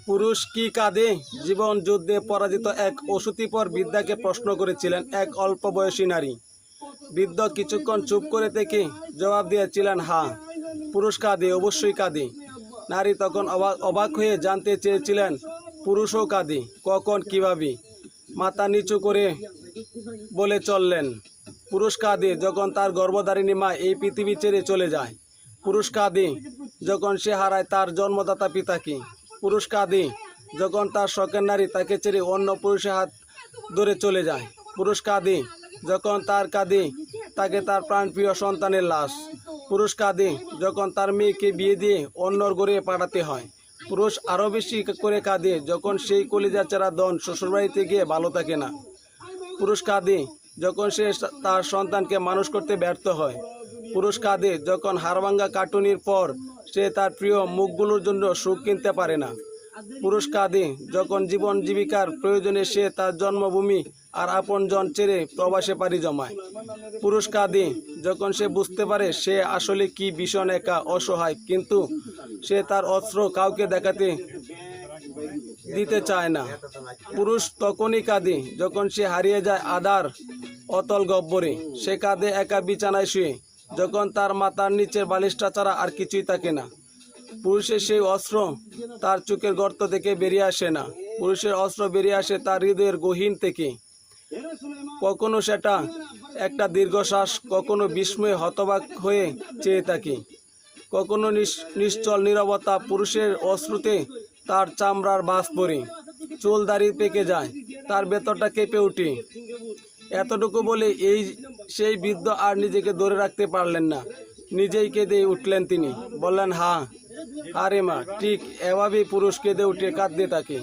পুরুষ কি কাঁদে? জীবন যুদ্ধে পরাজিত এক অসুতিপর বৃদ্ধাকে প্রশ্ন করেছিলেন এক অল্প বয়সী নারী। বৃদ্ধ কিছুক্ষণ চুপ করে থেকে জবাব দিয়েছিলেন, হ্যাঁ, পুরুষ কাঁদে, অবশ্যই কাঁদে। নারী তখন অবাক হয়ে জানতে চেয়েছিলেন, পুরুষও কাঁদে? কখন, কিভাবে? মাথা নিচু করে বলে চললেন, পুরুষ কাঁদে যখন তার গর্ভধারিণী মা এই পৃথিবী ছেড়ে চলে যায়। পুরুষ কাঁদে যখন সে হারায় তার জন্মদাতা পিতাকে। পুরুষ কাঁদে যখন তার শখের নারী তাকে ছেড়ে অন্য পুরুষের হাত ধরে চলে যায়। পুরুষ কাঁদে যখন তার কাঁধে তাকে তার প্রাণপ্রিয় সন্তানের লাশ। পুরুষ কাঁদে যখন তার মেয়েকে বিয়ে দিয়ে অন্যর ঘরে পাঠাতে হয়। পুরুষ আরও বেশি করে কাঁদে যখন সেই কলিজা ছাড়া ধন শ্বশুরবাড়িতে গিয়ে ভালো থাকে না। পুরুষ কাঁদে যখন সে তার সন্তানকে মানুষ করতে ব্যর্থ হয়। পুরুষ কাঁদে যখন হাড়ভাঙ্গা কাটুনির পর সে তার প্রিয় মুখগুলোর জন্য সুখ কিনতে পারে না। পুরুষ কাঁদে যখন জীবন জীবিকার প্রয়োজনে সে তার জন্মভূমি আর আপনজন ছেড়ে প্রবাসে পাড়ি জমায়। পুরুষ কাঁদে যখন সে বুঝতে পারে সে আসলে কি ভীষণ একা, অসহায়, কিন্তু সে তার অস্ত্র কাউকে দেখাতে দিতে চায় না। পুরুষ তখনই কাঁদে যখন সে হারিয়ে যায় আধার অতল গহ্বরে। সে কাঁদে একা বিছানায় শুয়ে, যখন তার মাথার নিচের বালিশটা ছাড়া আর কিছুই থাকে না। পুরুষের সেই অস্ত্র তার চোখের গর্ত থেকে বেরিয়ে আসে না। পুরুষের অস্ত্র বেরিয়ে আসে তার হৃদয়ের গহীন থেকে। কখনো সেটা একটা দীর্ঘশ্বাস, কখনো বিস্ময়ে হতবাক হয়ে চেয়ে থাকে, কখনো নিশ্চল নীরবতা। পুরুষের অশ্রুতে তার চামড়ার বাস পড়ে, চুল দাড়ি পেকে যায়, তার ভেতরটা কেঁপে ওঠে। এতটুকু বলে সেই বৃদ্ধ আর নিজেকে ধরে রাখতে পারলেন না, নিজেই কেঁদে উঠলেন। তিনি বললেন, হ্যাঁ, আরে মা, ঠিক এভাবেই পুরুষ কেঁদে উঠে কাঁদতে থাকে।